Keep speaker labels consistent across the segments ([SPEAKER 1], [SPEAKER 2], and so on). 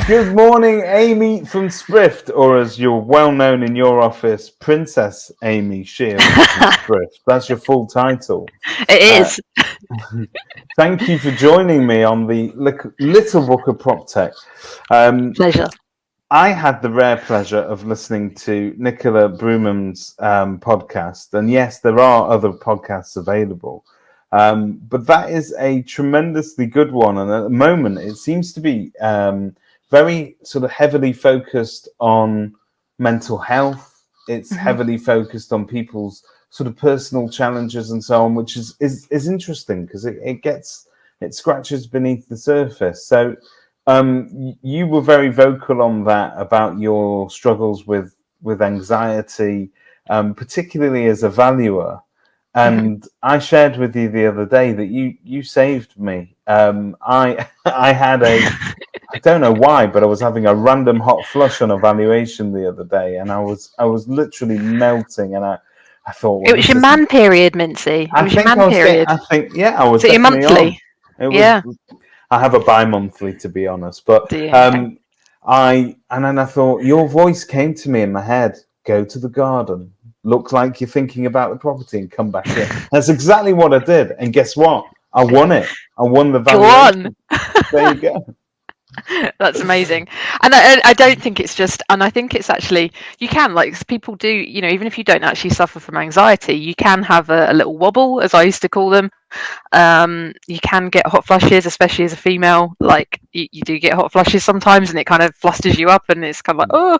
[SPEAKER 1] Good morning, Amy from Sprift, or as you're well known in your office, Princess Amy Shields from Sprift. That's your full title.
[SPEAKER 2] It is.
[SPEAKER 1] Thank you for joining me on the Little Book of Proptech.
[SPEAKER 2] Pleasure.
[SPEAKER 1] I had the rare pleasure of listening to Nicola Broomham's podcast, and yes, there are other podcasts available, but that is a tremendously good one, and at the moment it seems to be very sort of heavily focused on mental health. It's heavily focused on people's sort of personal challenges and so on, which is interesting because it scratches beneath the surface. So you were very vocal on that about your struggles with anxiety, particularly as a valuer. And I shared with you the other day that you saved me. I had I don't know why, but I was having a random hot flush on a valuation the other day, and I was literally melting, and I thought, well,
[SPEAKER 2] it was your man period, Mincy. It was your man period.
[SPEAKER 1] I think, yeah, I was.
[SPEAKER 2] So your monthly.
[SPEAKER 1] On. It was, I have a bi-monthly, to be honest, but and then I thought your voice came to me in my head. Go to the garden. Look like you're thinking about the property and come back here. That's exactly what I did, and guess what? I won it. I won the valuation.
[SPEAKER 2] Go on.
[SPEAKER 1] There you go.
[SPEAKER 2] That's amazing. And I don't think it's just, and I think it's actually, you can, like, people do, you know, even if you don't actually suffer from anxiety, you can have a little wobble, as I used to call them. You can get hot flushes, especially as a female. Like, you do get hot flushes sometimes, and it kind of flusters you up, and it's kind of like, oh.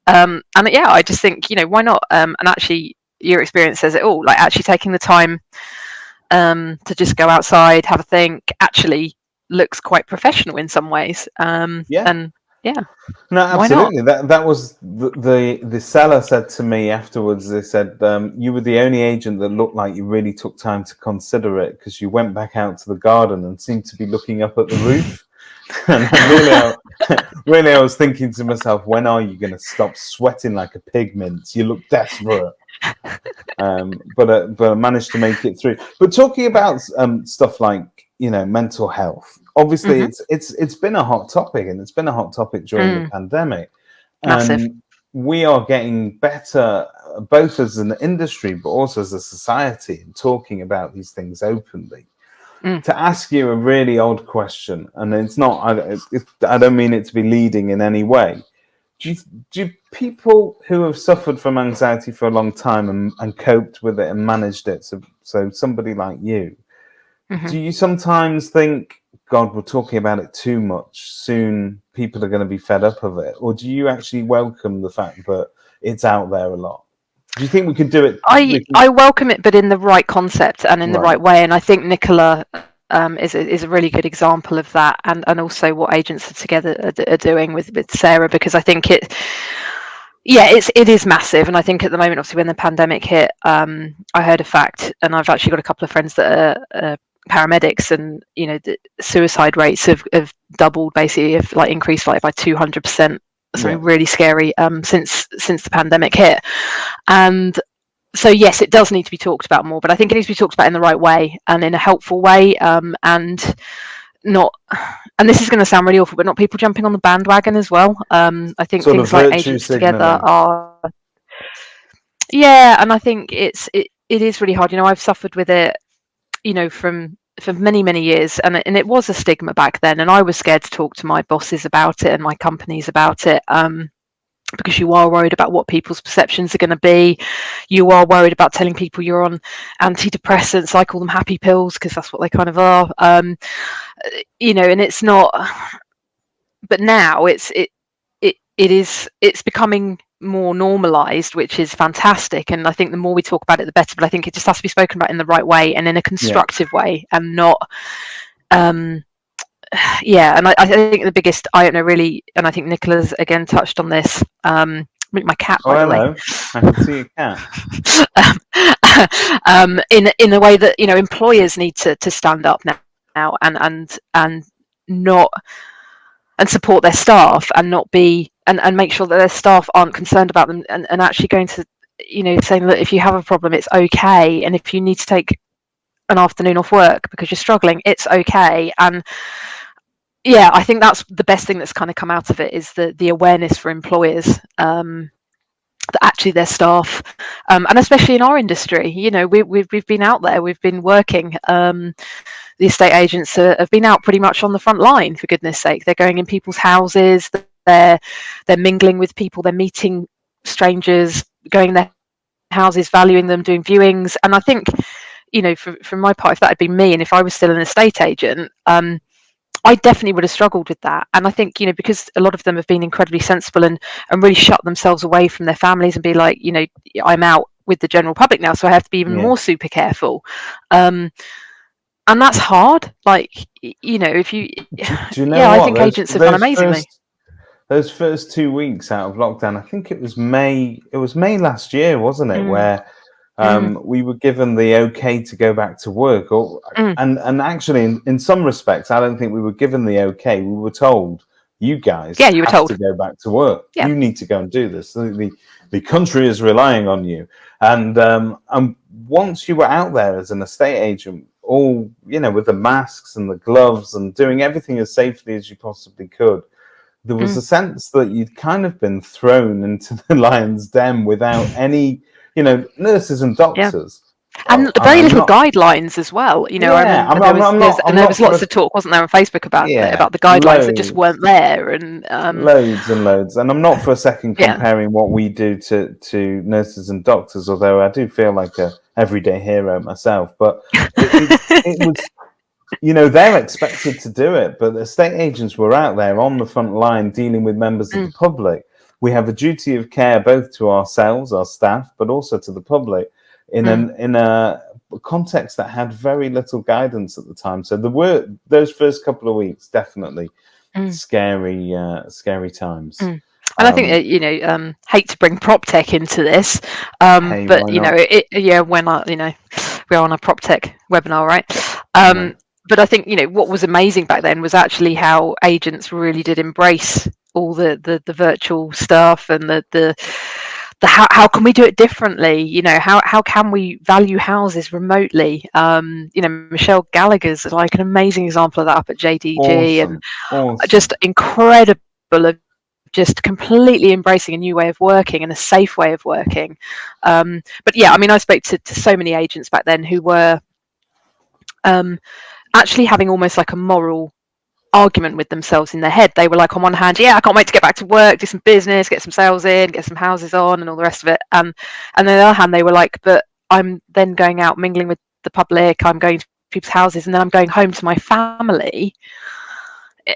[SPEAKER 2] And yeah, I just think, you know, why not? And actually, your experience says it all. Like, actually taking the time to just go outside, have a think, actually looks quite professional in some ways. And yeah,
[SPEAKER 1] no, absolutely. That was the seller said to me afterwards. They said you were the only agent that looked like you really took time to consider it, because you went back out to the garden and seemed to be looking up at the roof. And really, I was thinking to myself, when are you going to stop sweating like a pig mince? You look desperate. But I managed to make it through. But talking about stuff like, you know, mental health, obviously it's been a hot topic, and it's been a hot topic during the pandemic.
[SPEAKER 2] Massive.
[SPEAKER 1] We are getting better, both as an industry but also as a society, in talking about these things openly. To ask you a really odd question, and it's not, I don't mean it to be leading in any way. Do people who have suffered from anxiety for a long time and coped with it and managed it, so somebody like you, do you sometimes think, God, we're talking about it too much, soon people are going to be fed up of it? Or do you actually welcome the fact that it's out there a lot? Do you think we could do it?
[SPEAKER 2] I welcome it, but in the right concept and in the right way. And I think Nicola is a really good example of that, and also what agents are doing with Sarah, because I think it is massive. And I think at the moment, obviously, when the pandemic hit, I heard a fact, and I've actually got a couple of friends that are paramedics, and you know, the suicide rates have doubled, basically, have like increased like by 200%. Something really scary since the pandemic hit. And so yes, it does need to be talked about more, but I think it needs to be talked about in the right way and in a helpful way, and not, and this is going to sound really awful, but not people jumping on the bandwagon as well. I think sort things like Agents Together are, and I think it is really hard. You know, I've suffered with it, you know, for many years, and it was a stigma back then, and I was scared to talk to my bosses about it and my companies about it, because you are worried about what people's perceptions are going to be. You are worried about telling people you're on antidepressants. I call them happy pills, because that's what they kind of are. You know, and it's not. But now it's becoming more normalized, which is fantastic. And I think the more we talk about it, the better. But I think it just has to be spoken about in the right way and in a constructive way, and not. And I think the biggest, I don't know really, and I think Nicola's again touched on this. My cat, by the way.
[SPEAKER 1] Hello. I can see a
[SPEAKER 2] cat. In a way that, you know, employers need to stand up now and not, and support their staff, and not be, and make sure that their staff aren't concerned about them, and actually going to, you know, saying that if you have a problem, it's okay, and if you need to take an afternoon off work because you're struggling, it's okay. And yeah, I think that's the best thing that's kind of come out of it, is the awareness for employers, that actually their staff, and especially in our industry, you know, we've been out there, we've been working. The estate agents have been out pretty much on the front line, for goodness sake. They're going in people's houses, they're mingling with people, they're meeting strangers, going in their houses, valuing them, doing viewings. And I think, you know, from my part, if that had been me and if I was still an estate agent, I definitely would have struggled with that. And I think, you know, because a lot of them have been incredibly sensible and really shut themselves away from their families and be like, you know, I'm out with the general public now, so I have to be even more super careful. And that's hard. Like, you know, if you,
[SPEAKER 1] do you know
[SPEAKER 2] yeah,
[SPEAKER 1] what?
[SPEAKER 2] I think agents have done amazingly.
[SPEAKER 1] Those first 2 weeks out of lockdown, I think it was May. It was May last year, wasn't it? Where we were given the okay to go back to work, and actually, in some respects, I don't think we were given the okay. We were told, "You guys
[SPEAKER 2] you were
[SPEAKER 1] have
[SPEAKER 2] told
[SPEAKER 1] to go back to work.
[SPEAKER 2] Yeah.
[SPEAKER 1] You need to go and do this. The country is relying on you." And once you were out there as an estate agent, all, you know, with the masks and the gloves and doing everything as safely as you possibly could, there was a sense that you'd kind of been thrown into the lion's den without any, you know, nurses and doctors.
[SPEAKER 2] And very little guidelines as well. You know,
[SPEAKER 1] Yeah,
[SPEAKER 2] I remember there was lots of talk, wasn't there, on Facebook about the guidelines that just weren't there, and
[SPEAKER 1] loads and loads. And I'm not for a second comparing what we do to nurses and doctors, although I do feel like a everyday hero myself. But it was, you know, they're expected to do it, but the estate agents were out there on the front line dealing with members of the public. We have a duty of care both to ourselves, our staff, but also to the public in a context that had very little guidance at the time. So there were those first couple of weeks definitely scary times.
[SPEAKER 2] And I think, you know, hate to bring Proptech into this, but you know, when you know, we're on a Proptech webinar, right? But I think, you know, what was amazing back then was actually how agents really did embrace all the virtual stuff and the how can we do it differently? You know, how can we value houses remotely? You know, Michelle Gallagher's like an amazing example of that up at JDG, and just incredible of just completely embracing a new way of working and a safe way of working. But yeah, I mean, I spoke to so many agents back then who were actually having almost like a moral argument with themselves in their head. They were like, on one hand, yeah, I can't wait to get back to work, do some business, get some sales in, get some houses on, and all the rest of it. And on the other hand, they were like, but I'm then going out mingling with the public, I'm going to people's houses, and then I'm going home to my family,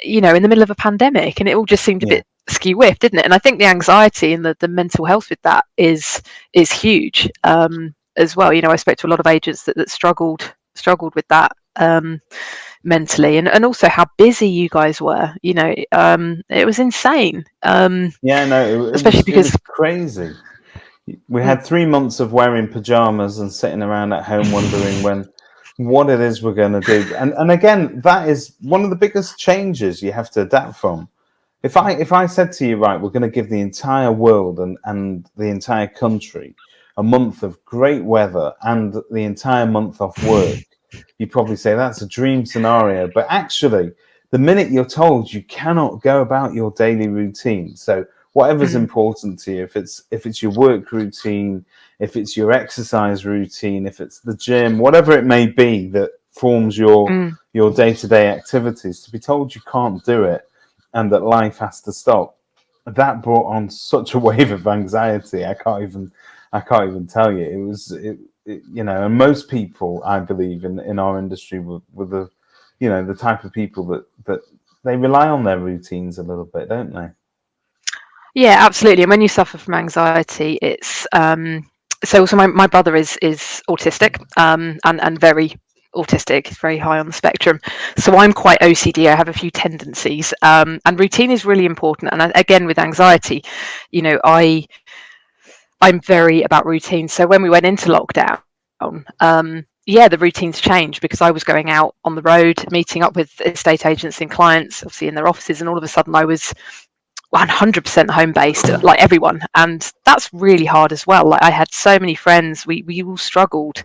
[SPEAKER 2] you know, in the middle of a pandemic. And it all just seemed a bit skew-whiffed, didn't it? And I think the anxiety and the mental health with that is huge as well. You know, I spoke to a lot of agents that struggled with that mentally, and also how busy you guys were. You know, it was insane. Especially because
[SPEAKER 1] it was crazy. We had 3 months of wearing pajamas and sitting around at home wondering what it is we're going to do. And again, that is one of the biggest changes you have to adapt from. If I said to you, right, we're going to give the entire world and the entire country a month of great weather and the entire month off work, you'd probably say that's a dream scenario. But actually, the minute you're told you cannot go about your daily routine, so whatever's important to you, if it's your work routine, if it's your exercise routine, if it's the gym, whatever it may be that forms your day-to-day activities, to be told you can't do it and that life has to stop, that brought on such a wave of anxiety. I can't even tell you. It was you know, and most people, I believe, in our industry were the, you know, the type of people that they rely on their routines a little bit, don't they?
[SPEAKER 2] Yeah, absolutely. And when you suffer from anxiety, it's so my brother is autistic, and very autistic. He's very high on the spectrum. So I'm quite OCD. I have a few tendencies, and routine is really important. And again, with anxiety, you know, I'm very about routine. So when we went into lockdown, the routines changed because I was going out on the road, meeting up with estate agents and clients, obviously in their offices, and all of a sudden I was 100% home based, like everyone, and that's really hard as well. Like, I had so many friends, we all struggled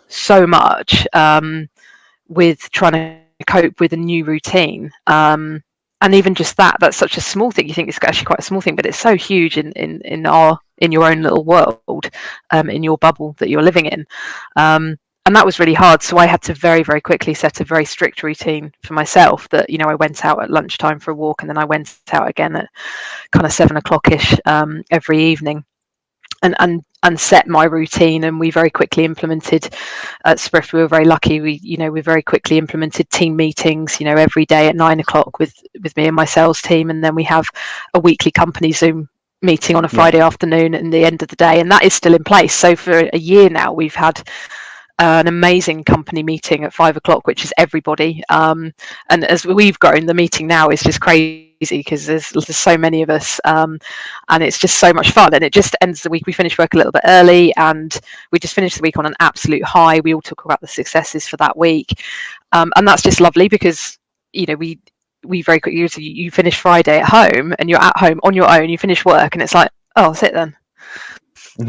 [SPEAKER 2] so much with trying to cope with a new routine. And even just that's such a small thing. You think it's actually quite a small thing, but it's so huge in your own little world, in your bubble that you're living in. And that was really hard. So I had to very, very quickly set a very strict routine for myself that, I went out at lunchtime for a walk, and then I went out again at kind of 7 o'clock-ish every evening, and set my routine. And we very quickly implemented at Sprift. We were very lucky. We very quickly implemented team meetings, every day at 9 o'clock with me and my sales team. And then we have a weekly company Zoom meeting on a Friday afternoon at the end of the day. And that is still in place. So for a year now, we've had an amazing company meeting at 5 o'clock, which is everybody. And as we've grown, the meeting now is just crazy because there's so many of us, and it's just so much fun. And it just ends the week. We finish work a little bit early, and we just finish the week on an absolute high. We all talk about the successes for that week, and that's just lovely because we very quickly, you finish Friday at home, and you're at home on your own. You finish work, and it's like, oh, that's it then.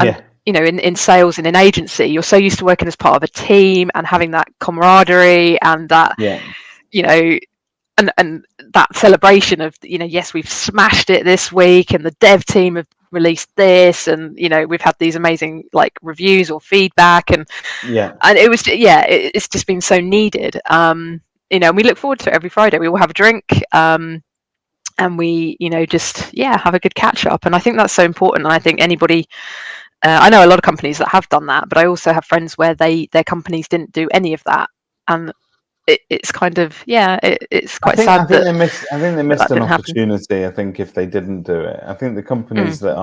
[SPEAKER 2] And, in sales and in agency, you're so used to working as part of a team and having that camaraderie and that, and that celebration of, yes, we've smashed it this week, and the dev team have released this, and we've had these amazing reviews or feedback, and it was it's just been so needed. And we look forward to it every Friday. We all have a drink, and we just have a good catch up, and I think that's so important. And I think anybody. I know a lot of companies that have done that, but I also have friends where their companies didn't do any of that, and it's kind of it's quite sad.
[SPEAKER 1] I think they missed an opportunity. I think if they didn't do it, I think the companies that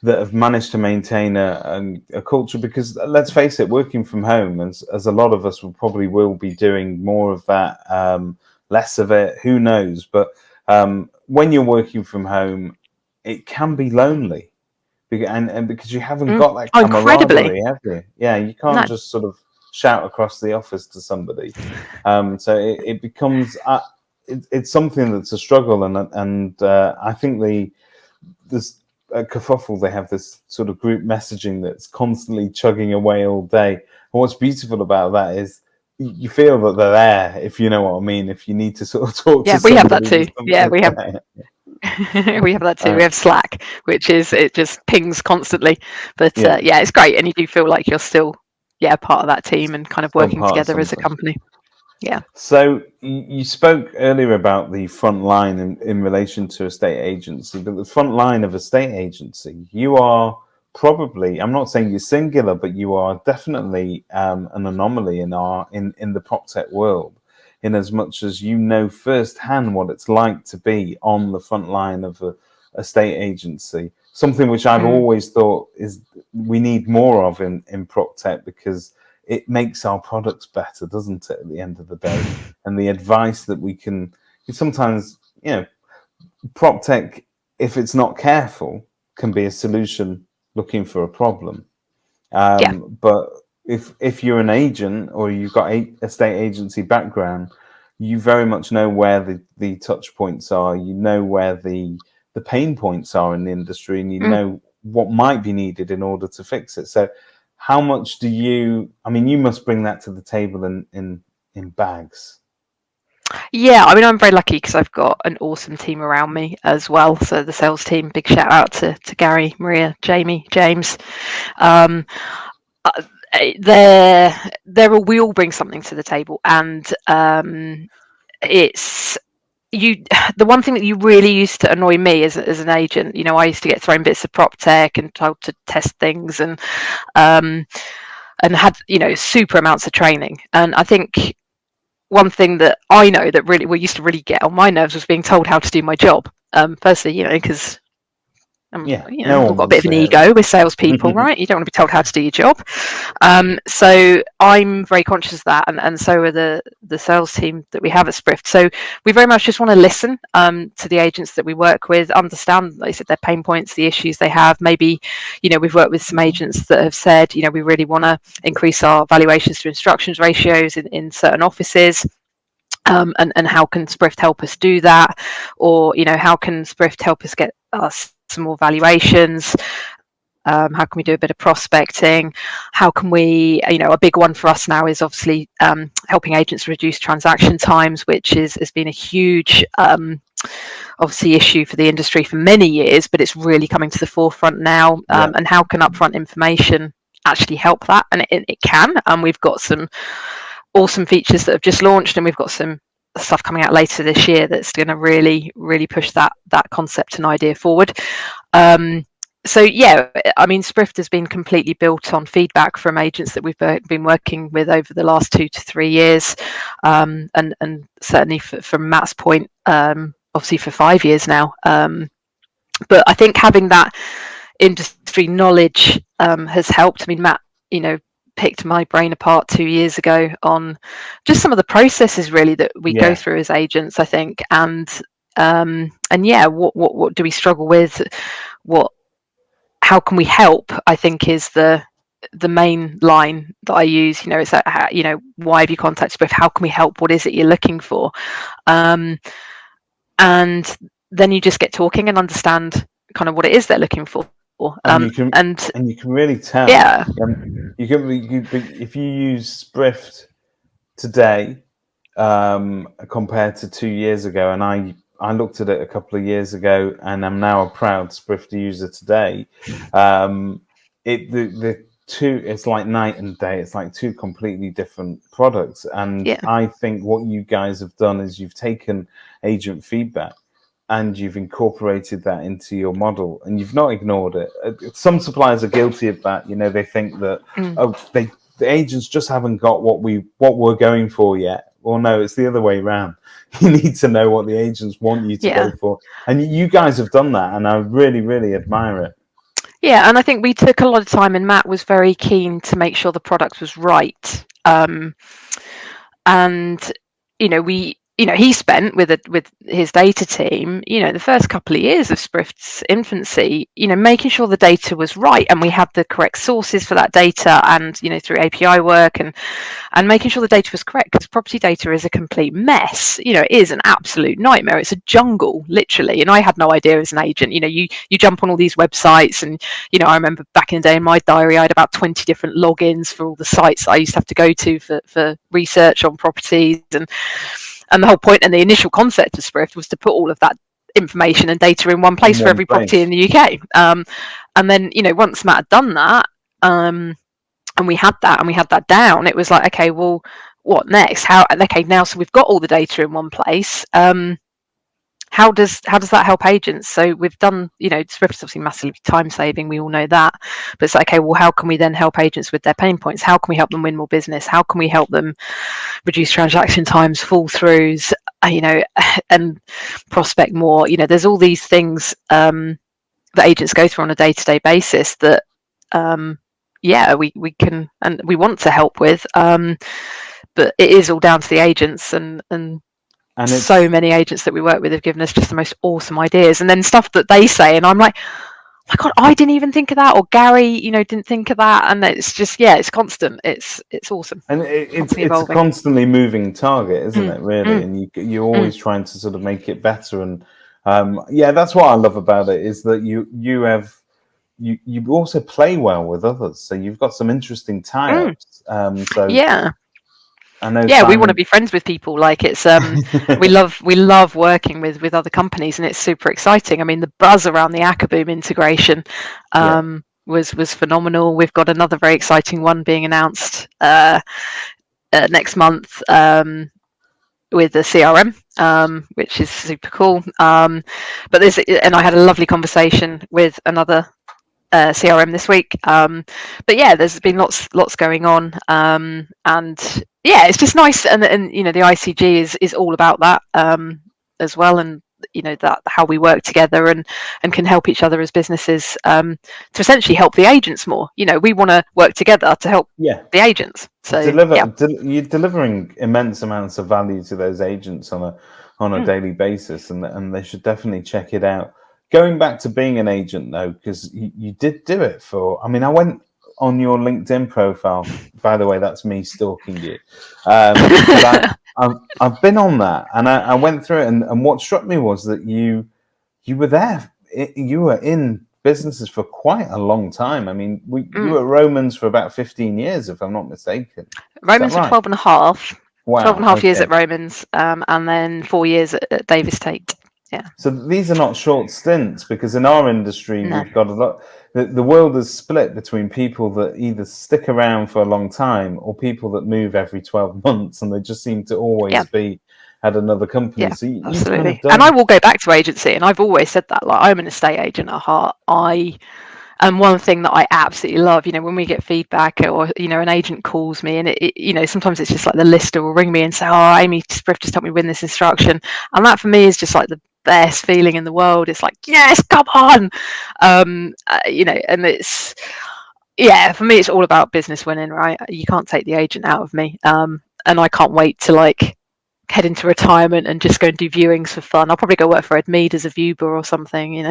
[SPEAKER 1] have managed to maintain a culture, because let's face it, working from home, as a lot of us will be doing more of that, less of it. Who knows? But when you're working from home, it can be lonely. And because you haven't got that camaraderie, have you? Yeah, you can't just sort of shout across the office to somebody. So it becomes it's something that's a struggle, and I think this at Kerfuffle they have this sort of group messaging that's constantly chugging away all day. And what's beautiful about that is you feel that they're there, if you know what I mean. If you need to sort of talk to somebody.
[SPEAKER 2] Yeah, we have that too. Yeah, we have. We have that too. We have Slack, which is, it just pings constantly, but it's great, and you do feel like you're still part of that team and kind of working together as a company.
[SPEAKER 1] So you spoke earlier about the front line in relation to a state agency, but the front line of a state agency, you are probably, I'm not saying you're singular, but you are definitely an anomaly in the Proptech world, in as much as firsthand what it's like to be on the front line of a state agency. Something which I've always thought is we need more of in Proptech, because it makes our products better, doesn't it, at the end of the day? And the advice that we can sometimes, Proptech, if it's not careful, can be a solution looking for a problem. But if you're an agent or you've got a state agency background, you very much know where the touch points are, where the pain points are in the industry, and you know what might be needed in order to fix it. So how much do you must bring that to the table in bags?
[SPEAKER 2] Yeah, I'm very lucky because I've got an awesome team around me as well. So the sales team, big shout out to Gary, Maria, Jamie, James. We all bring something to the table, and it's the one thing that you really used to annoy me as an agent. I used to get thrown bits of Proptech and told to test things, and had super amounts of training. And I think one thing that I know that really used to really get on my nerves was being told how to do my job. Firstly, because we've got a bit of an ego. We're salespeople, right? You don't want to be told how to do your job. So I'm very conscious of that, and so are the sales team that we have at Sprift. So we very much just want to listen to the agents that we work with, understand, like I said, their pain points, the issues they have. Maybe, we've worked with some agents that have said, we really want to increase our valuations to instructions ratios in certain offices. And how can Sprift help us do that? Or, how can Sprift help us get us some more valuations? How can we do a bit of prospecting? How can we, a big one for us now is obviously helping agents reduce transaction times, which has been a huge obviously issue for the industry for many years, but it's really coming to the forefront now. And how can upfront information actually help that? And it can. We've got some awesome features that have just launched, and we've got some stuff coming out later this year that's going to really push that concept and idea forward. So yeah, I mean, Sprift has been completely built on feedback from agents that we've been working with over the last 2 to 3 years, and certainly from Matt's point, obviously for 5 years now. But I think having that industry knowledge has helped. I mean, Matt, picked my brain apart 2 years ago on just some of the processes really that we go through as agents, I think, and yeah, what do we struggle with? How can we help? I think is the main line that I use. It's that, why have you contacted Sprift? How can we help? What is it you're looking for? And then you just get talking and understand kind of what it is they're looking for.
[SPEAKER 1] And you can really tell.
[SPEAKER 2] Yeah.
[SPEAKER 1] If you use Sprift today compared to 2 years ago, and I looked at it a couple of years ago, and I'm now a proud Sprift user today. The two, it's like night and day. It's like two completely different products. And I think what you guys have done is you've taken agent feedback and you've incorporated that into your model, and you've not ignored it. Some suppliers are guilty of that. They think that the agents just haven't got what we're going for yet. Well, no, it's the other way around. You need to know what the agents want you to go for, and you guys have done that, and I really, really admire it.
[SPEAKER 2] Yeah, and I think we took a lot of time, and Matt was very keen to make sure the product was right. And he spent with his data team, the first couple of years of Sprift's infancy, making sure the data was right and we had the correct sources for that data, and through API work and making sure the data was correct, because property data is a complete mess. It is an absolute nightmare. It's a jungle, literally. And I had no idea as an agent. You jump on all these websites, and I remember back in the day in my diary I had about 20 different logins for all the sites I used to have to go to for research on properties. And the whole point and the initial concept of Sprift was to put all of that information and data in one place for every property in the UK. And then, once Matt had done that, and we had that down, it was like, okay, well, what next? Now, so we've got all the data in one place. How does that help agents? So we've done, Sprift is obviously massively time saving. We all know that. But it's like, okay, well, how can we then help agents with their pain points? How can we help them win more business? How can we help them reduce transaction times, fall throughs, and prospect more? There's all these things that agents go through on a day-to-day basis that, we can and we want to help with. But it is all down to the agents, and so many agents that we work with have given us just the most awesome ideas, and then stuff that they say, and I'm like, oh my God, I didn't even think of that, or Gary, didn't think of that. And it's just, it's constant. It's awesome.
[SPEAKER 1] And it's a constantly moving target, isn't it, really? And you're always trying to sort of make it better. And that's what I love about it, is that you also play well with others. So you've got some interesting tie-ups. I know
[SPEAKER 2] we want to be friends with people. Like, it's we love working with other companies, and it's super exciting. I mean, the buzz around the Acaboom integration was phenomenal. We've got another very exciting one being announced next month with the CRM, which is super cool. But I had a lovely conversation with another CRM this week. But there's been lots going on, and it's just nice. And the ICG is all about that as well, and that how we work together and can help each other as businesses to essentially help the agents more. We want to work together to help the agents. So
[SPEAKER 1] you're delivering immense amounts of value to those agents on a daily basis, and they should definitely check it out. Going back to being an agent, though, because you did do it for... I mean, I went on your LinkedIn profile. By the way, that's me stalking you. But I've been on that, and I went through it, and what struck me was that you were there. You were in businesses for quite a long time. I mean, you were at Romans for about 15 years, if I'm not mistaken.
[SPEAKER 2] Romans for 12 and a half.
[SPEAKER 1] Wow.
[SPEAKER 2] 12 and a half years at Romans, and then 4 years at Davis Tate. Yeah.
[SPEAKER 1] So these are not short stints, because in our industry, we've got a lot. The world is split between people that either stick around for a long time or people that move every 12 months, and they just seem to always be at another company.
[SPEAKER 2] Yeah,
[SPEAKER 1] so
[SPEAKER 2] absolutely. And I will go back to agency, and I've always said that. Like, I'm an estate agent at heart. And one thing that I absolutely love, when we get feedback, or an agent calls me, and it sometimes it's just like the lister will ring me and say, "Oh, Amy Sprift just helped me win this instruction," and that for me is just like the best feeling in the world. It's like, yes, come on, and it's for me, it's all about business winning, right? You can't take the agent out of me, and I can't wait to head into retirement and just go and do viewings for fun. I'll probably go work for Ed Mead as a Viewber or something,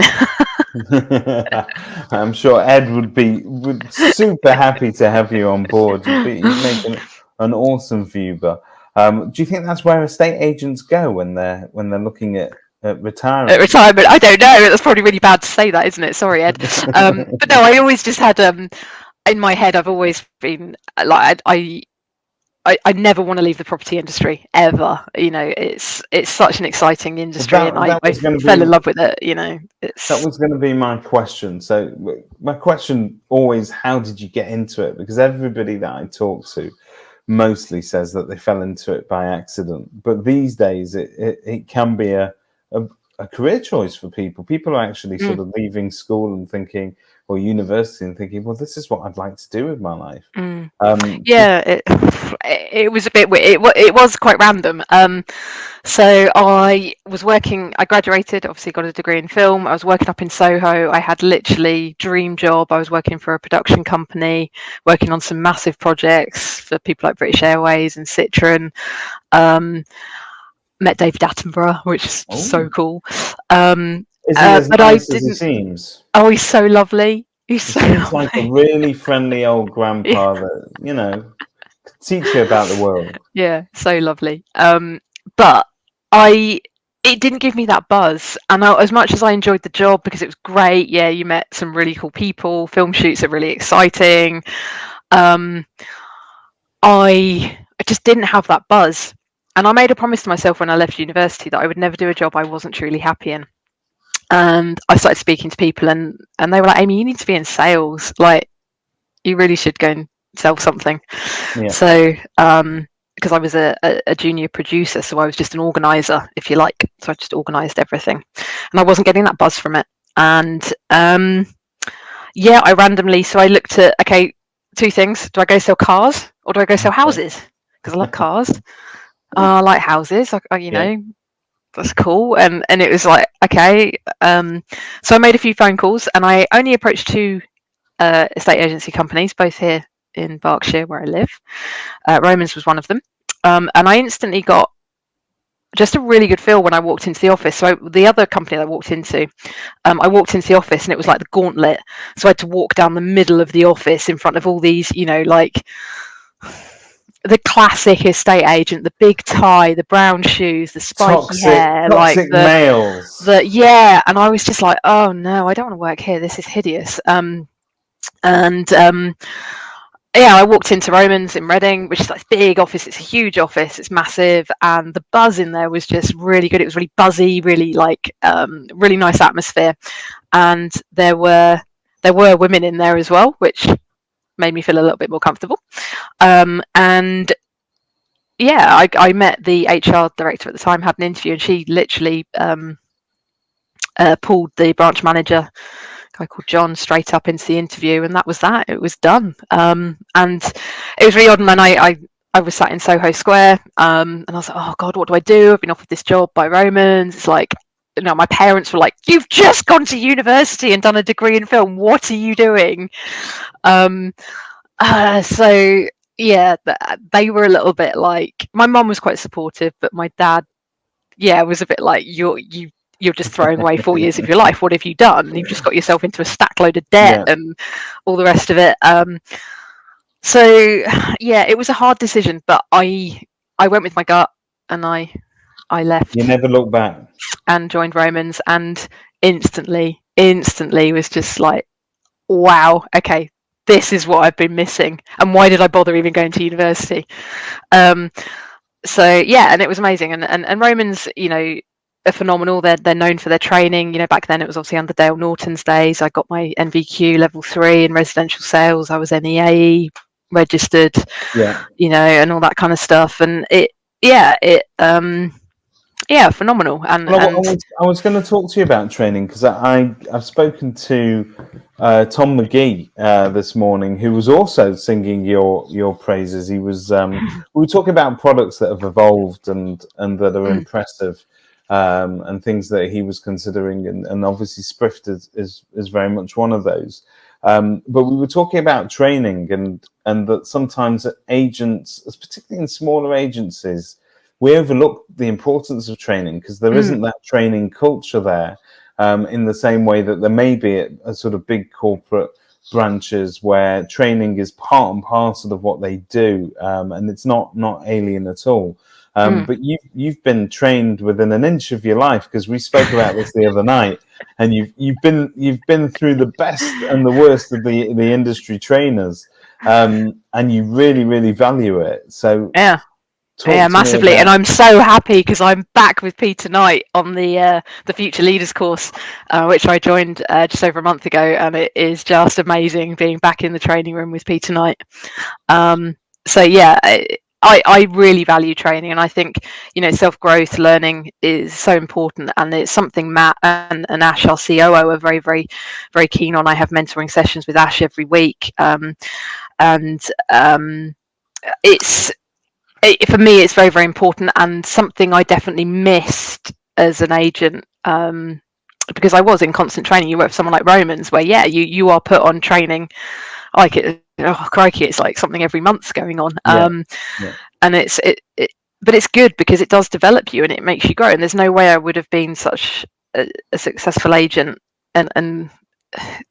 [SPEAKER 1] I'm sure Ed would be super happy to have you on board. You'd make an awesome Viewber. Do you think that's where estate agents go when they're looking at retiring?
[SPEAKER 2] At retirement, I don't know. That's probably really bad to say that, isn't it? Sorry, Ed. But no, I always just had in my head, I've always been like, I never want to leave the property industry ever. It's such an exciting industry, and I fell in love with it.
[SPEAKER 1] That was going to be my question. So my question always, how did you get into it? Because everybody that I talk to mostly says that they fell into it by accident. But these days, it can be a career choice for people. People are actually sort of leaving school and thinking, or university, and thinking, well, this is what I'd like to do with my life.
[SPEAKER 2] It was a bit weird. It was quite random. So I was working, I graduated, obviously got a degree in film. I was working up in Soho. I had literally dream job. I was working for a production company, working on some massive projects for people like British Airways and Citroen. Met David Attenborough, which is so cool.
[SPEAKER 1] Is he as nice as he seems?
[SPEAKER 2] Oh, he's so lovely. He
[SPEAKER 1] seems like a really friendly old grandpa that, teach you about the world.
[SPEAKER 2] Yeah, so lovely. But it didn't give me that buzz. And as much as I enjoyed the job because it was great, you met some really cool people. Film shoots are really exciting. I just didn't have that buzz. And I made a promise to myself when I left university that I would never do a job I wasn't truly happy in. And I started speaking to people, and they were like, Amy, you need to be in sales. Like, you really should go and sell something. Yeah. So, because I was a junior producer, so I was just an organizer, if you like. So I just organized everything, and I wasn't getting that buzz from it. And I randomly, so I looked at, okay, two things. Do I go sell cars or do I go sell houses? Because I love cars. I like houses. That's cool. And it was like, okay. So I made a few phone calls, and I only approached two estate agency companies, both here in Berkshire where I live. Romans was one of them. And I instantly got just a really good feel when I walked into the office. So the other company that I walked into the office, and it was like the gauntlet. So I had to walk down the middle of the office in front of all these, the classic estate agent, the big tie, the brown shoes, the spiky hair,
[SPEAKER 1] toxic males.
[SPEAKER 2] And I was just like, oh no, I don't want to work here. This is hideous. I walked into Romans in Reading, which is like a big office. It's a huge office. It's massive, and the buzz in there was just really good. It was really buzzy, really really nice atmosphere, and there were women in there as well, which made me feel a little bit more comfortable. I met the HR director at the time, had an interview, and she literally pulled the branch manager, a guy called John, straight up into the interview, and that was that. It was done. And it was really odd. And then I was sat in Soho Square, and I was like, oh God, what do I do? I've been offered this job by Romans. It's like, my parents were like, you've just gone to university and done a degree in film. What are you doing? They were a little bit like, my mum was quite supportive, but my dad, was a bit like, you're just throwing away 4 years of your life. What have you done? You've just got yourself into a stack load of debt and all the rest of it. It was a hard decision, but I went with my gut, and I left.
[SPEAKER 1] You never looked back.
[SPEAKER 2] And joined Romans, and instantly instantly was just like, wow, okay, this is what I've been missing, and why did I bother even going to university? So yeah, and it was amazing, and Romans, are phenomenal. They're known for their training. Back then it was obviously under Dale Norton's days. I got my NVQ level 3 in residential sales. I was NEAE registered, and all that kind of stuff. And phenomenal. And
[SPEAKER 1] I was going to talk to you about training, because I've spoken to Tom McGee this morning, who was also singing your praises. He was we were talking about products that have evolved and that are impressive, and things that he was considering, and obviously Sprift is very much one of those. But we were talking about training, and that sometimes agents, particularly in smaller agencies, we overlook the importance of training, because there isn't that training culture there, in the same way that there may be at a sort of big corporate branches where training is part and parcel of what they do, and it's not alien at all. But you've been trained within an inch of your life, because we spoke about this the other night, and you've been through the best and the worst of the industry trainers, and you really value it. So
[SPEAKER 2] massively. And I'm so happy, because I'm back with Peter Knight on the Future Leaders course, which I joined just over a month ago, and it is just amazing being back in the training room with Peter Knight. So yeah, I really value training, and I think self-growth learning is so important, and it's something Matt and Ash, our COO, are very very keen on. I have mentoring sessions with Ash every week, and for me, it's very, very important, and something I definitely missed as an agent, because I was in constant training. You work for someone like Romans, where you are put on training, like crikey, it's like something every month's going on, and but it's good, because it does develop you and it makes you grow. And there's no way I would have been such a successful agent and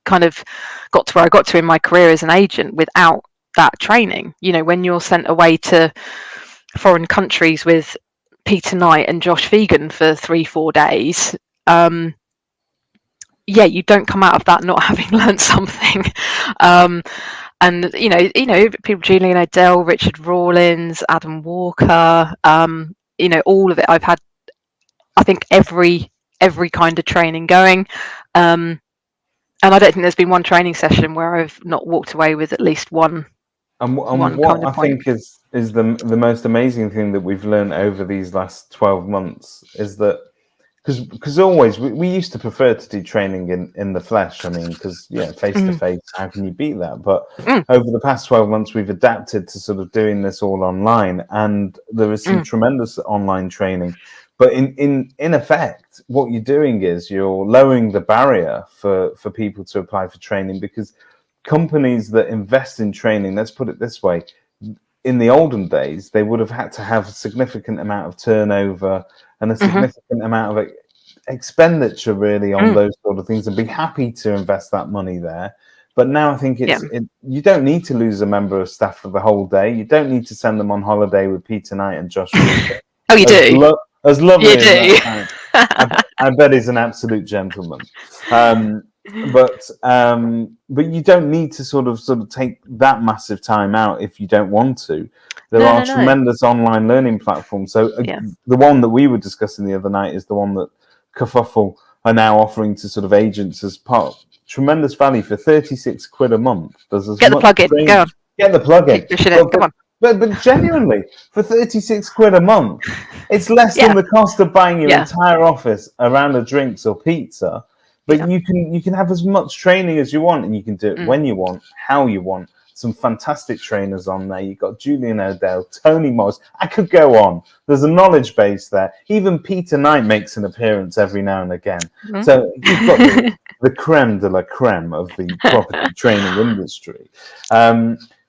[SPEAKER 2] kind of got to where I got to in my career as an agent without that training. When you're sent away to foreign countries with Peter Knight and Josh Phegan for 3-4 days, you don't come out of that not having learned something. And people, Julian O'Dell, Richard Rawlins, Adam Walker, all of it. I've had, I think, every kind of training going, and I don't think there's been one training session where I've not walked away with at least one.
[SPEAKER 1] And what I think is the most amazing thing that we've learned over these last 12 months is that, because always we used to prefer to do training in the flesh. I mean, because face to face, how can you beat that? But over the past 12 months, we've adapted to sort of doing this all online, and there is some tremendous online training. But in effect, what you're doing is you're lowering the barrier for people to apply for training, because companies that invest in training, let's put it this way, in the olden days, they would have had to have a significant amount of turnover and a significant amount of expenditure really on those sort of things, and be happy to invest that money there. But now I think you don't need to lose a member of staff for the whole day. You don't need to send them on holiday with Peter Knight and Josh Phegan.
[SPEAKER 2] Oh, you do?
[SPEAKER 1] As lovely as that sounds, I bet he's an absolute gentleman. But you don't need to sort of take that massive time out if you don't want to. There are tremendous online learning platforms. So the one that we were discussing the other night is the one that Kerfuffle are now offering to sort of agents as part. Tremendous value for £36 a month.
[SPEAKER 2] Get the plug-in. Go on.
[SPEAKER 1] Get the plug-in.
[SPEAKER 2] Come on.
[SPEAKER 1] But genuinely, for £36 a month, it's less than the cost of buying your entire office a round of drinks or pizza. But you can have as much training as you want, and you can do it when you want, how you want. Some fantastic trainers on there. You've got Julian O'Dell, Tony Morris. I could go on. There's a knowledge base there. Even Peter Knight makes an appearance every now and again. So you've got the creme de la creme of the property training industry.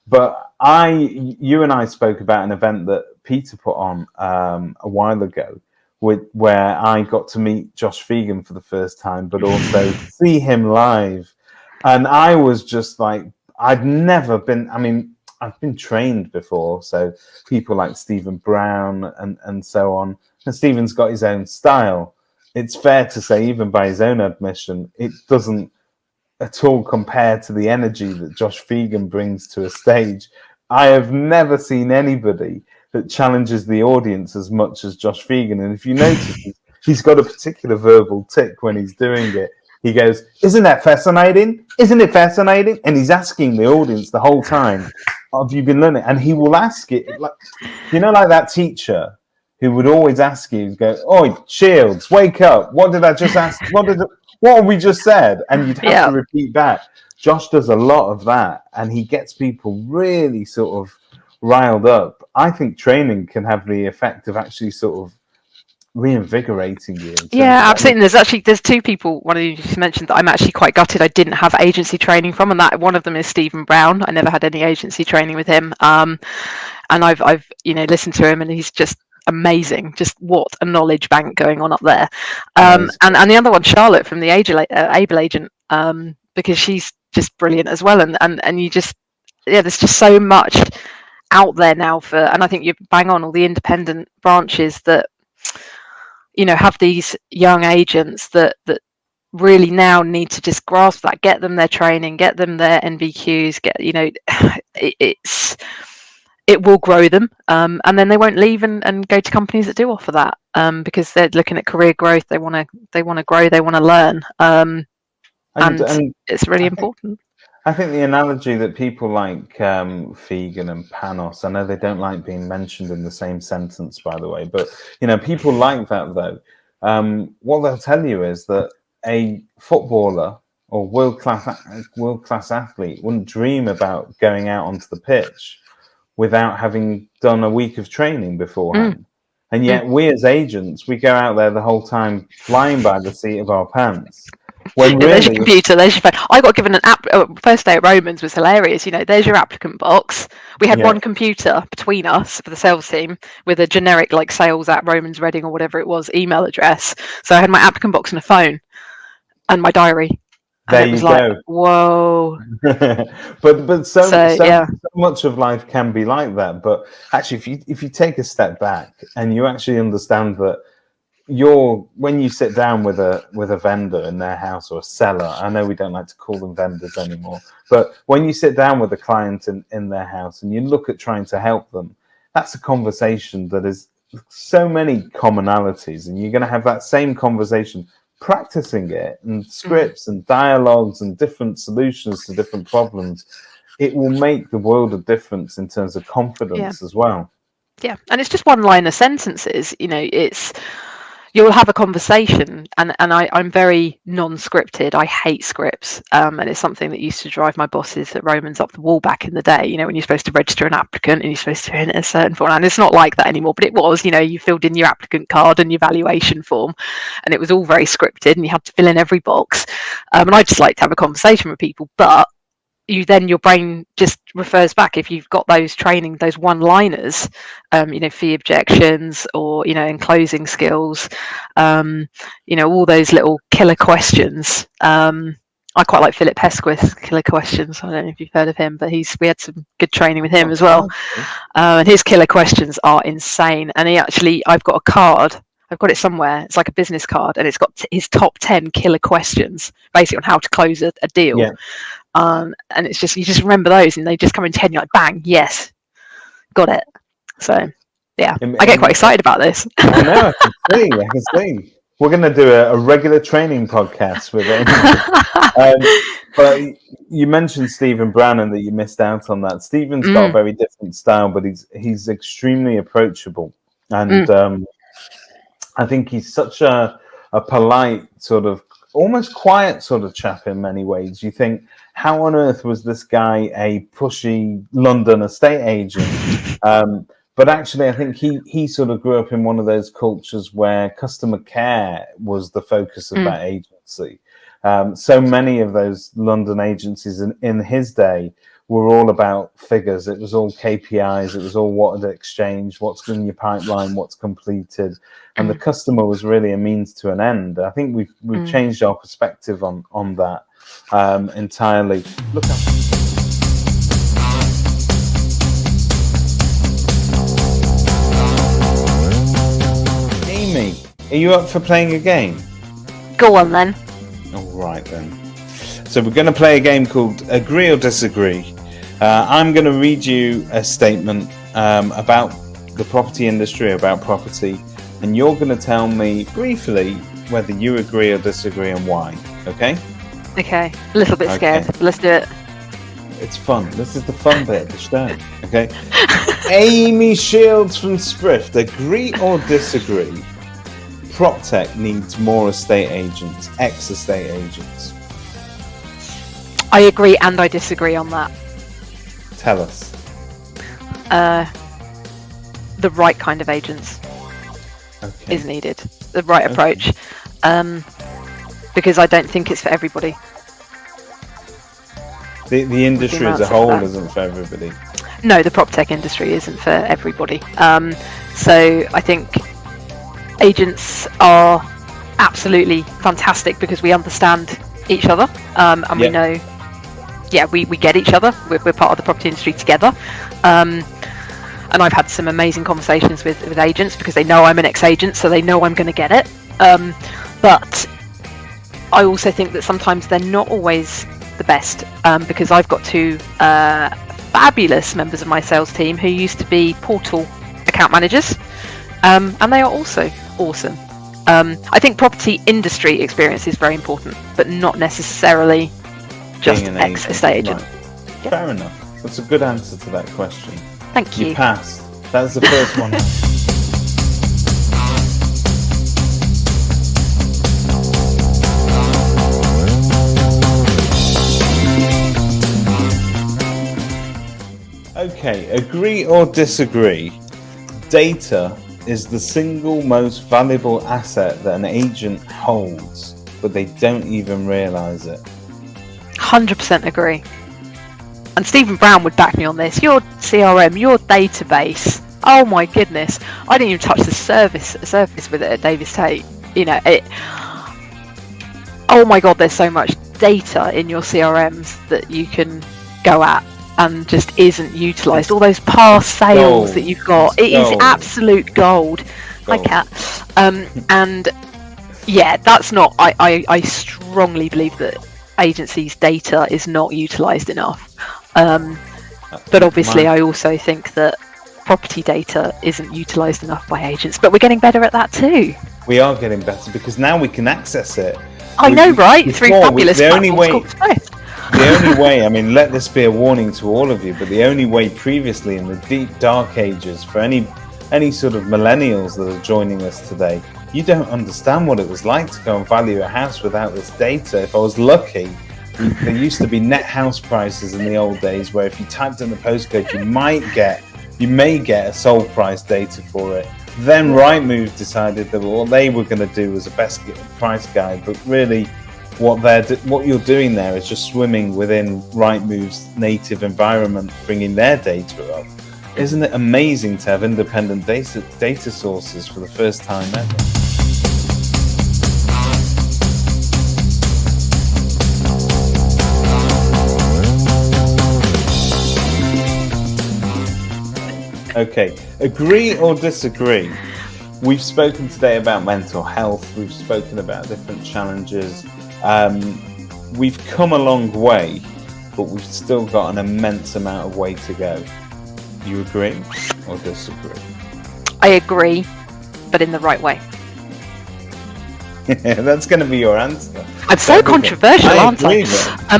[SPEAKER 1] But you and I spoke about an event that Peter put on a while ago, where I got to meet Josh Phegan for the first time, but also see him live. And I was just like, I've been trained before. So people like Stephen Brown and so on. And Stephen's got his own style. it's fair to say, even by his own admission, it doesn't at all compare to the energy that Josh Phegan brings to a stage. I have never seen anybody that challenges the audience as much as Josh Phegan. And if you notice, he's got a particular verbal tick when he's doing it. He goes, "Isn't that fascinating? Isn't it fascinating?" And he's asking the audience the whole time, "Have you been learning?" And he will ask it, like, like that teacher who would always ask you, go, "Oi, Shields, wake up. What did I just ask? What have we just said?" And you'd have to repeat back. Josh does a lot of that, and he gets people really sort of riled up. I think training can have the effect of actually sort of reinvigorating you.
[SPEAKER 2] Yeah, absolutely. There's two people, one of you just mentioned, that I'm actually quite gutted I didn't have agency training from, and that one of them is Stephen Brown. I never had any agency training with him, and I've listened to him, and he's just amazing. Just what a knowledge bank going on up there. And the other one, Charlotte from the Able Agent, because she's just brilliant as well. And you just, there's just so much out there now and I think you bang on all the independent branches that have these young agents that really now need to just grasp that, get them their training, get them their NVQs, it will grow them, and then they won't leave and go to companies that do offer that, because they're looking at career growth. They want to grow, they want to learn, and it's really important.
[SPEAKER 1] I think the analogy that people like Phegan and Panos, I know they don't like being mentioned in the same sentence, by the way, but people like that though. What they'll tell you is that a footballer or world-class athlete wouldn't dream about going out onto the pitch without having done a week of training beforehand. And yet we as agents, we go out there the whole time flying by the seat of our pants. When really,
[SPEAKER 2] there's your computer, there's your phone. I got given an app. First day at Romans was hilarious. There's your applicant box. We had one computer between us for the sales team with a generic like sales at Romans Reading or whatever it was email address. So I had my applicant box and a phone and my diary. And
[SPEAKER 1] there it was
[SPEAKER 2] you go. Whoa.
[SPEAKER 1] but so much of life can be like that. But actually, if you take a step back and you actually understand that when you sit down with a vendor in their house or a seller, I know we don't like to call them vendors anymore, but when you sit down with a client in their house and you look at trying to help them, that's a conversation that is so many commonalities, and you're going to have that same conversation practicing it and scripts and dialogues and different solutions to different problems. It will make the world of difference in terms of confidence as well.
[SPEAKER 2] Yeah, and it's just one-liner sentences. You'll have a conversation, and I'm very non-scripted. I hate scripts, and it's something that used to drive my bosses at Romans up the wall back in the day. When you're supposed to register an applicant and you're supposed to fill in a certain form, and it's not like that anymore. But it was, you filled in your applicant card and your valuation form, and it was all very scripted, and you had to fill in every box. And I just like to have a conversation with people, but your brain just refers back if you've got those training, those one-liners, fee objections or in closing skills, all those little killer questions. I quite like Philip Hesketh's killer questions. I don't know if you've heard of him, but we had some good training with him as well. And his killer questions are insane. And I've got a card. I've got it somewhere. It's like a business card, and it's got his top 10 killer questions, basically on how to close a deal. Yeah. And it's just, you just remember those, and they just come into your head, and you're like, bang, yes, got it. So, yeah, I get quite excited about this.
[SPEAKER 1] I know, I can see. We're going to do a regular training podcast with it. But you mentioned Stephen Brown and that you missed out on that. Stephen's got a very different style, but he's extremely approachable. And I think he's such a polite, sort of almost quiet sort of chap in many ways. You think, how on earth was this guy a pushy London estate agent? But actually, I think he sort of grew up in one of those cultures where customer care was the focus of that agency. So many of those London agencies in his day were all about figures. It was all KPIs. It was all what had exchanged, what's in your pipeline, what's completed. And the customer was really a means to an end. I think we've changed our perspective on that entirely. Look at Amy. Are you up for playing a game?
[SPEAKER 2] Go on then.
[SPEAKER 1] All right then. So we're going to play a game called Agree or Disagree. I'm going to read you a statement about the property industry, about property, and you're going to tell me briefly whether you agree or disagree and why. Okay?
[SPEAKER 2] Okay. A little bit scared. But let's do it.
[SPEAKER 1] It's fun. This is the fun bit of the show. Okay? Amy Shields from Sprift. Agree or disagree? Proptech needs more estate agents, ex-estate agents.
[SPEAKER 2] I agree and I disagree on that.
[SPEAKER 1] Tell us.
[SPEAKER 2] The right kind of agents is needed. The right approach. Because I don't think it's for everybody.
[SPEAKER 1] The industry as a whole isn't for everybody.
[SPEAKER 2] No, the Proptech industry isn't for everybody. So I think agents are absolutely fantastic because we understand each other, and we know, we get each other. We're part of the property industry together. And I've had some amazing conversations with agents because they know I'm an ex-agent, so they know I'm going to get it. But I also think that sometimes they're not always the best, because I've got two fabulous members of my sales team who used to be portal account managers, and they are also awesome. I think property industry experience is very important, but not necessarily just ex-estate agent.
[SPEAKER 1] Right. Fair enough. That's a good answer to that question.
[SPEAKER 2] Thank you.
[SPEAKER 1] You passed. That was the first one. Okay, agree or disagree? Data is the single most valuable asset that an agent holds, but they don't even realise it.
[SPEAKER 2] 100% agree. And Stephen Brown would back me on this. Your CRM, your database. Oh my goodness. I didn't even touch the surface with it at Davis Tate. Oh my God, there's so much data in your CRMs that you can go at and just isn't utilised. All those past sales that you've got. It is absolute gold. Hi, Kat. And yeah, that's not... I strongly believe that agencies' data is not utilised enough. But obviously I also think that property data isn't utilised enough by agents, but we're getting better at that too.
[SPEAKER 1] We are getting better because now we can access it.
[SPEAKER 2] I know, right? Through fabulous platforms called Sprift.
[SPEAKER 1] The only way, I mean, let this be a warning to all of you, but the only way previously in the deep dark ages for any sort of millennials that are joining us today, you don't understand what it was like to go and value a house without this data. If I was lucky, there used to be net house prices in the old days where if you typed in the postcode, you may get a sold price data for it. Then Rightmove decided that what they were going to do was a best price guide, but really what you're doing there is just swimming within Rightmove's native environment, bringing their data up. Isn't it amazing to have independent data sources for the first time ever? Okay, agree or disagree? We've spoken today about mental health. We've spoken about different challenges. We've come a long way, but we've still got an immense amount of way to go. Do you agree or disagree?
[SPEAKER 2] I agree, but in the right way.
[SPEAKER 1] That's going to be your answer.
[SPEAKER 2] I'm so controversial, aren't I?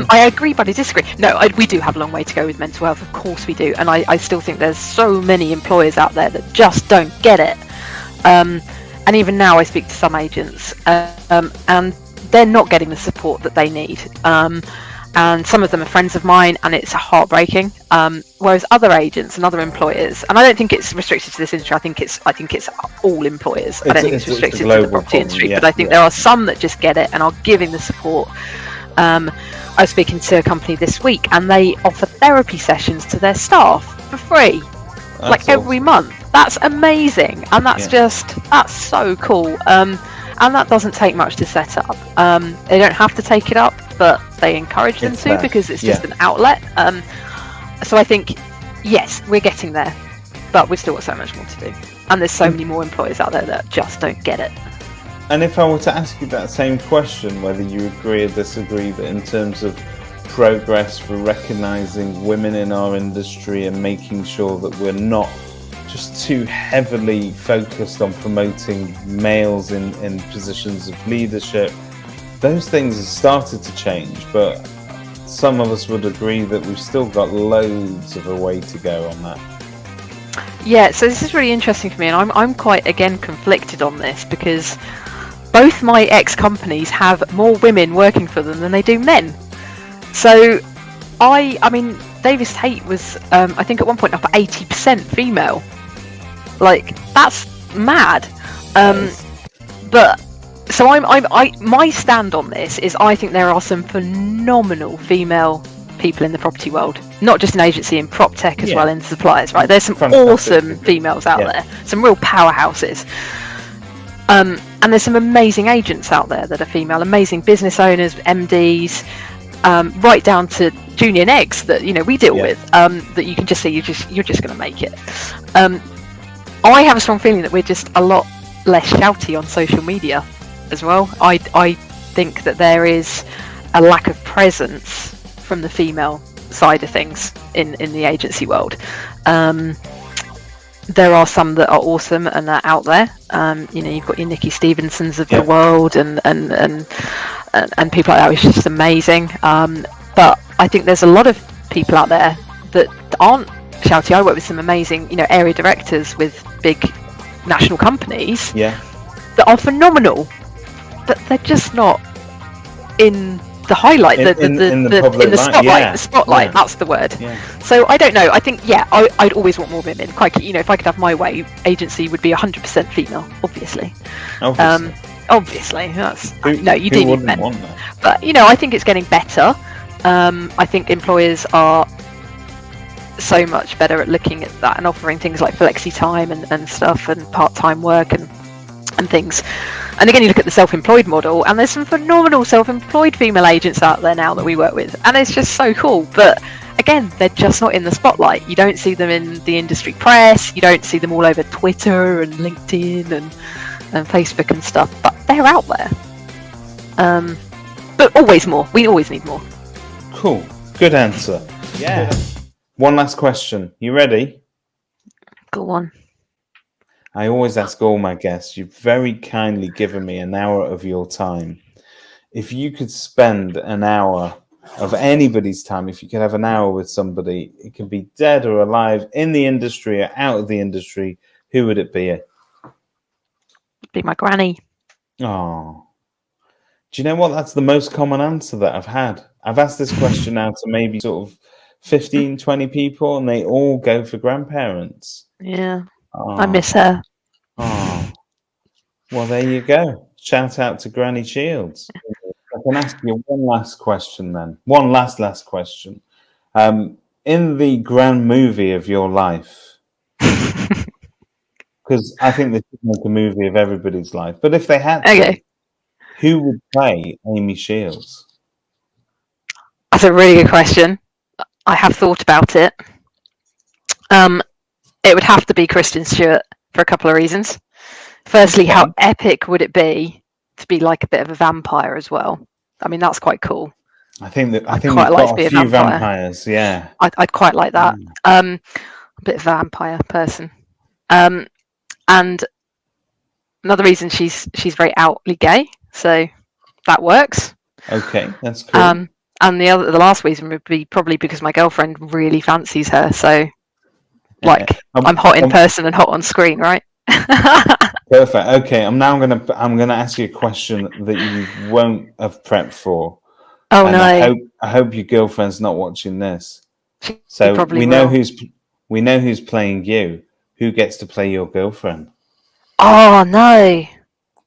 [SPEAKER 2] I agree, but I disagree. No, we do have a long way to go with mental health. Of course we do. And I still think there's so many employers out there that just don't get it. And even now I speak to some agents and they're not getting the support that they need. And some of them are friends of mine and it's heartbreaking. Whereas other agents and other employers, and I don't think it's restricted to this industry, I think it's all employers. I don't think it's restricted to the property industry, but I think there are some that just get it and are giving the support. I was speaking to a company this week and they offer therapy sessions to their staff for free, every month. That's amazing, and that's so cool. And that doesn't take much to set up. They don't have to take it up, but they encourage them to because it's just an outlet. So I think, yes, we're getting there, but we've still got so much more to do. And there's so many more employers out there that just don't get it.
[SPEAKER 1] And if I were to ask you that same question, whether you agree or disagree that in terms of progress for recognising women in our industry and making sure that we're not just too heavily focused on promoting males in positions of leadership, those things have started to change, but some of us would agree that we've still got loads of a way to go on that.
[SPEAKER 2] Yeah, so this is really interesting for me, and I'm quite, again, conflicted on this, because both my ex-companies have more women working for them than they do men. So, I mean, Davis Tate was, I think at one point up at 80% female. Like, that's mad. But so my stand on this is I think there are some phenomenal female people in the property world, not just in agency, in Proptech as well, in suppliers, right? There's some awesome females out there, some real powerhouses. And there's some amazing agents out there that are female, amazing business owners, MDs, right down to junior negs that we deal with, that you can just see you're just going to make it. I have a strong feeling that we're just a lot less shouty on social media as well. I think that there is a lack of presence from the female side of things in the agency world. There are some that are awesome and are out there. You've got your Nikki Stevensons of the world and people like that, which is just amazing. But I think there's a lot of people out there that aren't shouty. I work with some amazing, area directors with big national companies that are phenomenal, but they're just not in the highlight, in the spotlight. The spotlight, that's the word. So I don't know. I think I'd always want more women. Crikey, if I could have my way, agency would be 100% female, obviously. Obviously, that's you do need men. But I think it's getting better. I think employers are so much better at looking at that and offering things like flexi time and stuff and part-time work and things. And again, you look at the self-employed model, and there's some phenomenal self-employed female agents out there now that we work with, and it's just so cool. But again, they're just not in the spotlight. You don't see them in the industry press, you don't see them all over Twitter and LinkedIn and Facebook and stuff, but they're out there. But always more. We always need more.
[SPEAKER 1] Cool. Good answer. Yeah. One last question. You ready?
[SPEAKER 2] Go on.
[SPEAKER 1] I always ask all my guests, you've very kindly given me an hour of your time. If you could spend an hour of anybody's time, if you could have an hour with somebody, it can be dead or alive, in the industry or out of the industry, who would it be?
[SPEAKER 2] It'd be my granny.
[SPEAKER 1] Oh. Do you know what? That's the most common answer that I've had. I've asked this question now to maybe sort of 15, 20 people, and they all go for grandparents.
[SPEAKER 2] Yeah. Oh. I miss her.
[SPEAKER 1] Oh. Well, there you go. Shout out to Granny Shields. I can ask you one last question then. One last question. In the grand movie of your life, because I think they should make a movie of everybody's life, but if they had to, who would play Amy Shields?
[SPEAKER 2] That's a really good question. I have thought about it. It would have to be Kristen Stewart for a couple of reasons. Firstly, how epic would it be to be like a bit of a vampire as well? I mean, that's quite cool.
[SPEAKER 1] I think we've got a few vampires. Yeah,
[SPEAKER 2] I'd quite like that. A bit of a vampire person. And another reason, she's very outly gay, so that works.
[SPEAKER 1] Okay, that's cool.
[SPEAKER 2] And the last reason would be probably because my girlfriend really fancies her. So, I'm hot in person and hot on screen, right?
[SPEAKER 1] Perfect. Okay, I'm gonna ask you a question that you won't have prepped for.
[SPEAKER 2] Oh no!
[SPEAKER 1] I hope your girlfriend's not watching this.
[SPEAKER 2] So
[SPEAKER 1] we know who's playing you. Who gets to play your girlfriend?
[SPEAKER 2] Oh no!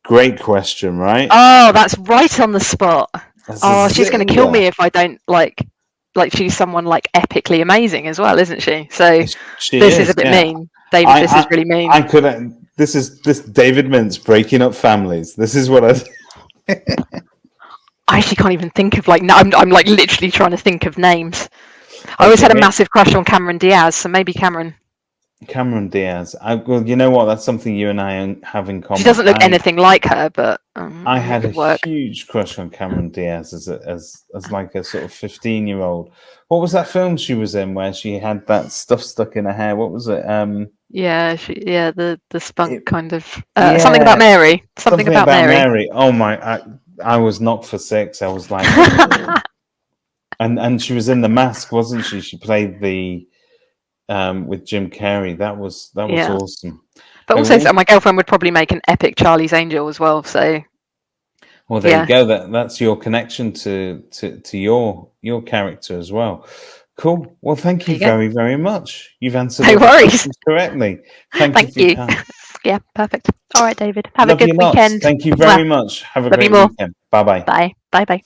[SPEAKER 1] Great question, right?
[SPEAKER 2] Oh, that's right on the spot. She's going to kill me if I don't she's someone epically amazing as well, isn't she? So this is a bit mean, David. This is really mean.
[SPEAKER 1] This David Mintz breaking up families. This is what I
[SPEAKER 2] actually can't even think of I'm literally trying to think of names. I always had a massive crush on Cameron Diaz, so maybe Cameron
[SPEAKER 1] Diaz. Well, you know what? That's something you and I have in common.
[SPEAKER 2] She doesn't look anything like her, but
[SPEAKER 1] I had
[SPEAKER 2] could
[SPEAKER 1] a
[SPEAKER 2] work.
[SPEAKER 1] huge crush on Cameron Diaz as like a sort of 15-year-old. What was that film she was in where she had that stuff stuck in her hair? What was it?
[SPEAKER 2] Yeah, the spunk kind of something
[SPEAKER 1] Yeah,
[SPEAKER 2] about Mary. Something
[SPEAKER 1] something
[SPEAKER 2] about
[SPEAKER 1] about
[SPEAKER 2] Mary.
[SPEAKER 1] Mary. Oh my! I was knocked for six. I was like, and she was in The Mask, wasn't she? She played the with Jim Carrey. That was
[SPEAKER 2] Yeah.
[SPEAKER 1] awesome.
[SPEAKER 2] But
[SPEAKER 1] Okay,
[SPEAKER 2] also, my girlfriend would probably make an epic Charlie's Angel as well. So.
[SPEAKER 1] well, there you go. That's your connection to your character as well. Cool. Well, thank you very, very much. You've answered all the questions correctly. Thank you for your time.
[SPEAKER 2] Yeah, perfect. All right, David. Have
[SPEAKER 1] Love
[SPEAKER 2] a good
[SPEAKER 1] you lots.
[SPEAKER 2] weekend.
[SPEAKER 1] Thank you very much. Have a great weekend. Bye-bye.
[SPEAKER 2] Bye. Bye.